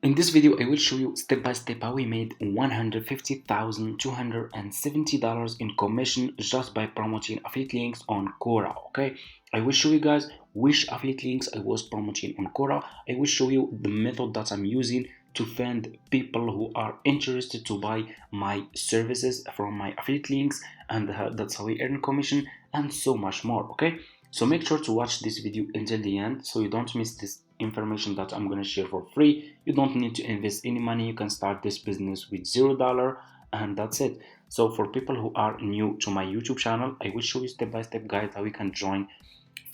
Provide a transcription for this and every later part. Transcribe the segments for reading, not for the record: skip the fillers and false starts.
In this video, I will show you step by step how we made $150,270 in commission just by promoting affiliate links on Quora. Okay, I will show you guys which affiliate links I was promoting on Quora. I will show you the method that I'm using to find people who are interested to buy my services from my affiliate links, and that's how we earn commission and so much more. Okay, so make sure to watch this video until the end so you don't miss this information that I'm going to share for free. You don't need to invest any money. You can start this business with $0 and that's it. So for people who are new to my YouTube channel, I will show you step by step guide how you can join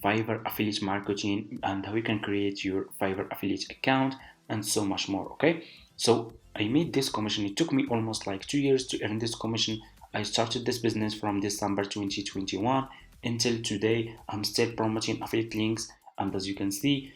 Fiverr affiliate marketing and how you can create your Fiverr affiliate account and so much more. Okay, so I made this commission. It took me almost like 2 years to earn this commission. I started this business from December 2021 until today. I'm still promoting affiliate links, and as you can see,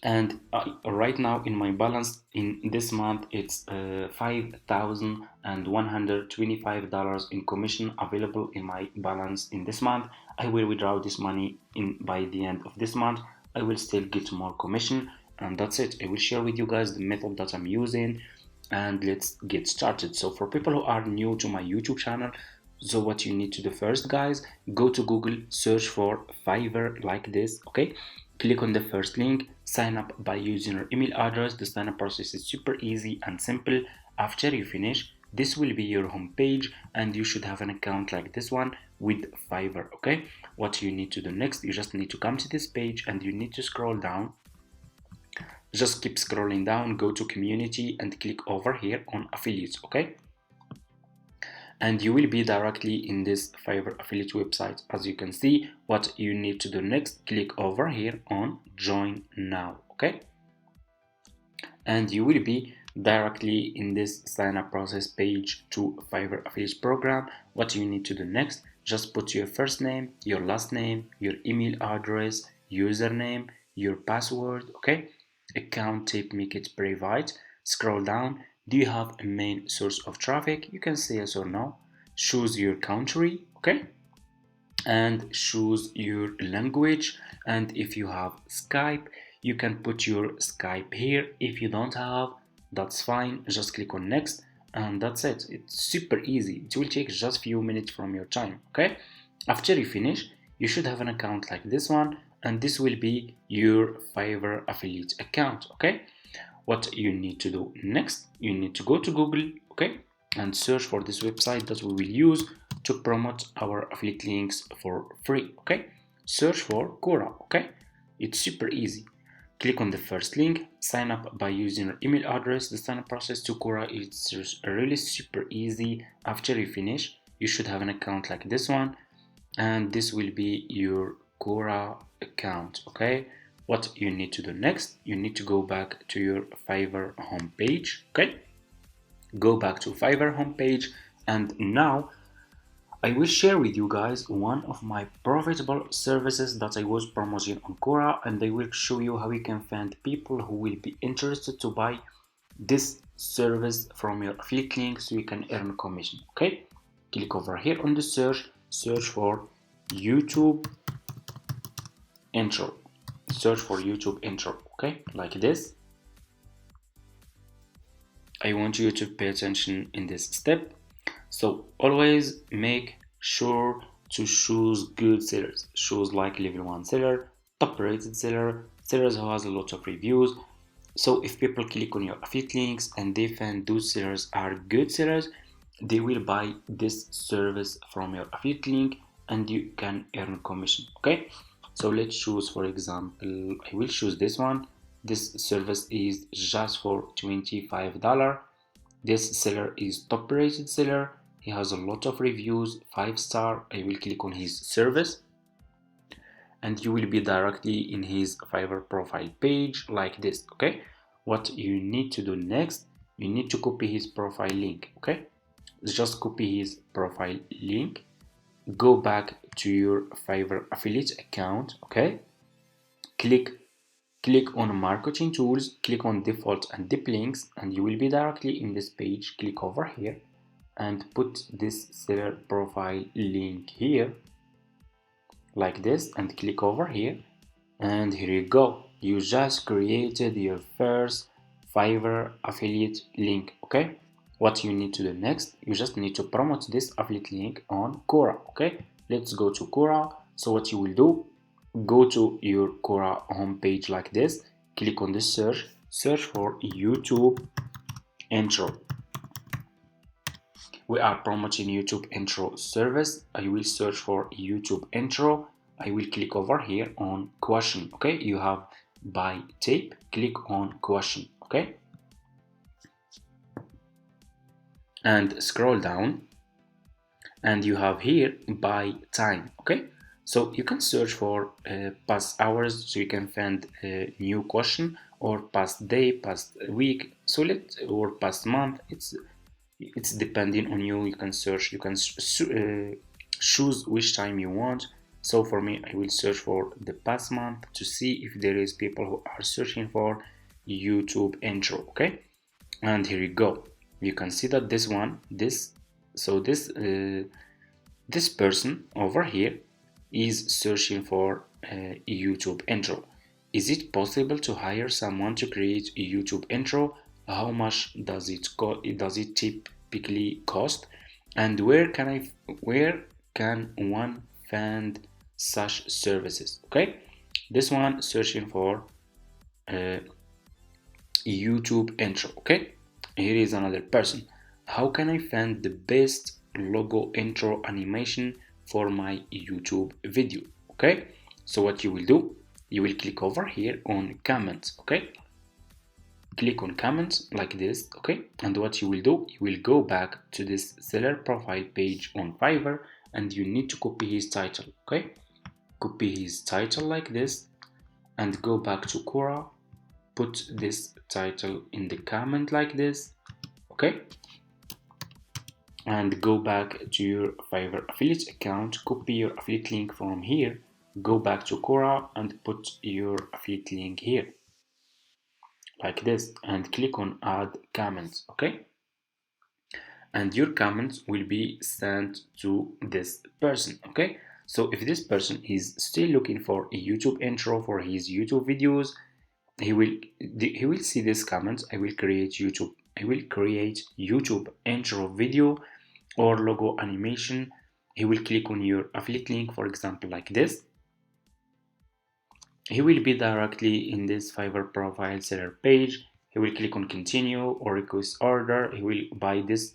and right now in my balance in this month it's $5,125 in commission available in my balance in this month. I will withdraw this money in by the end of this month. I will still get more commission, and that's it. I will share with you guys the method that I'm using, and let's get started. So for people who are new to my YouTube channel, so what you need to do first, guys, go to Google, search for Fiverr like this. Okay, click on the first link, sign up by using your email address. The sign up process is super easy and simple. After you finish, this will be your home page and you should have an account like this one with Fiverr. Okay, what you need to do next, you just need to come to this page and you need to scroll down. Just keep scrolling down, go to community and click over here on affiliates. Okay, and you will be directly in this Fiverr affiliate website. As you can see, what you need to do next, click over here on join now. Okay, and you will be directly in this sign up process page to Fiverr affiliate program. What you need to do next, just put your first name, your last name, your email address, username, your password. Okay, account type, make it private. Scroll down. Do you have a main source of traffic? You can say yes or no. Choose your country. Okay, and choose your language, and if you have Skype, you can put your Skype here. If you don't have, that's fine, just click on next and that's it. It's super easy. It will take just few minutes from your time. Okay, after you finish, you should have an account like this one, and this will be your Fiverr affiliate account. Okay, what you need to do next, you need to go to Google, okay, and search for this website that we will use to promote our affiliate links for free. Okay, search for Quora. Okay, it's super easy. Click on the first link, sign up by using your email address. The sign up process to Quora is really super easy. After you finish, you should have an account like this one, and this will be your Quora account. Okay, what you need to do next, you need to go back to your Fiverr homepage. Okay, go back to Fiverr homepage, and now I will share with you guys one of my profitable services that I was promoting on Quora, and I will show you how you can find people who will be interested to buy this service from your affiliate link so you can earn commission. Okay, click over here on the search for YouTube intro. Search for YouTube intro. Okay, like this. I want you to pay attention in this step. So always make sure to choose good sellers. Choose like level 1 seller, top rated seller, sellers who has a lot of reviews. So if people click on your affiliate links and they find those sellers are good sellers, they will buy this service from your affiliate link and you can earn commission. Okay, so let's choose, for example, I will choose this one. This service is just for $25. This seller is top rated seller. He has a lot of reviews, 5-star. I will click on his service and you will be directly in his Fiverr profile page like this. Okay, what you need to do next, you need to copy his profile link. Okay, just copy his profile link, go back to your Fiverr affiliate account. Okay, click on marketing tools, click on default and deep links, and you will be directly in this page. Click over here and put this seller profile link here like this and click over here, and here you go. You just created your first Fiverr affiliate link. Okay, what you need to do next, you just need to promote this affiliate link on Quora. Okay, let's go to Quora. So what you will do, go to your Quora homepage like this, click on this search for YouTube intro. We are promoting YouTube intro service. I will search for YouTube intro. I will click over here on question. Okay, you have by tape, click on question. Okay, and scroll down, and you have here by time. Okay, so you can search for past hours, so you can find a new question, or past day, past week, so or past month. It's depending on you. You can search, you can choose which time you want. So for me, I will search for the past month to see if there is people who are searching for YouTube intro. Okay, and here you go. You can see that this person over here is searching for YouTube intro. Is it possible to hire someone to create a YouTube intro? How much does it typically cost? And where can one find such services? Okay, this one searching for YouTube intro. Okay, here is another person. How can I find the best logo intro animation for my YouTube video? Okay, so what you will do, you will click over here on comments. Okay, click on comments like this. Okay, and what you will do, you will go back to this seller profile page on Fiverr, and you need to copy his title. Okay, copy his title like this, and go back to Quora, put this title in the comment like this. Okay, and go back to your Fiverr affiliate account, copy your affiliate link from here, go back to Quora and put your affiliate link here like this, and click on add comments. Okay, and your comments will be sent to this person. Okay, so if this person is still looking for a YouTube intro for his YouTube videos, he will see this comments. I will create YouTube intro video or logo animation. He will click on your affiliate link, for example like this. He will be directly in this Fiverr profile seller page. He will click on continue or request order. He will buy this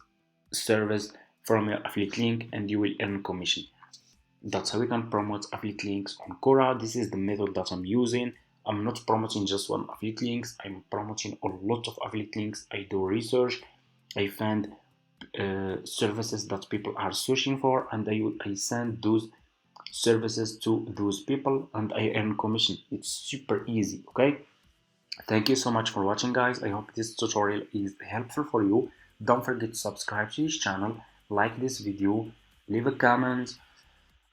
service from your affiliate link, and you will earn commission. That's how we can promote affiliate links on Quora. This is the method that I'm using. I'm not promoting just one affiliate links. I'm promoting a lot of affiliate links. I do research. I find services that people are searching for, and I send those services to those people, and I earn commission. It's super easy. Okay, thank you so much for watching, guys. I hope this tutorial is helpful for you. Don't forget to subscribe to this channel, like this video, leave a comment,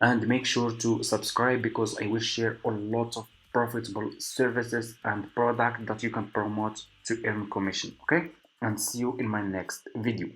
and make sure to subscribe, because I will share a lot of profitable services and products that you can promote to earn commission. Okay, and see you in my next video.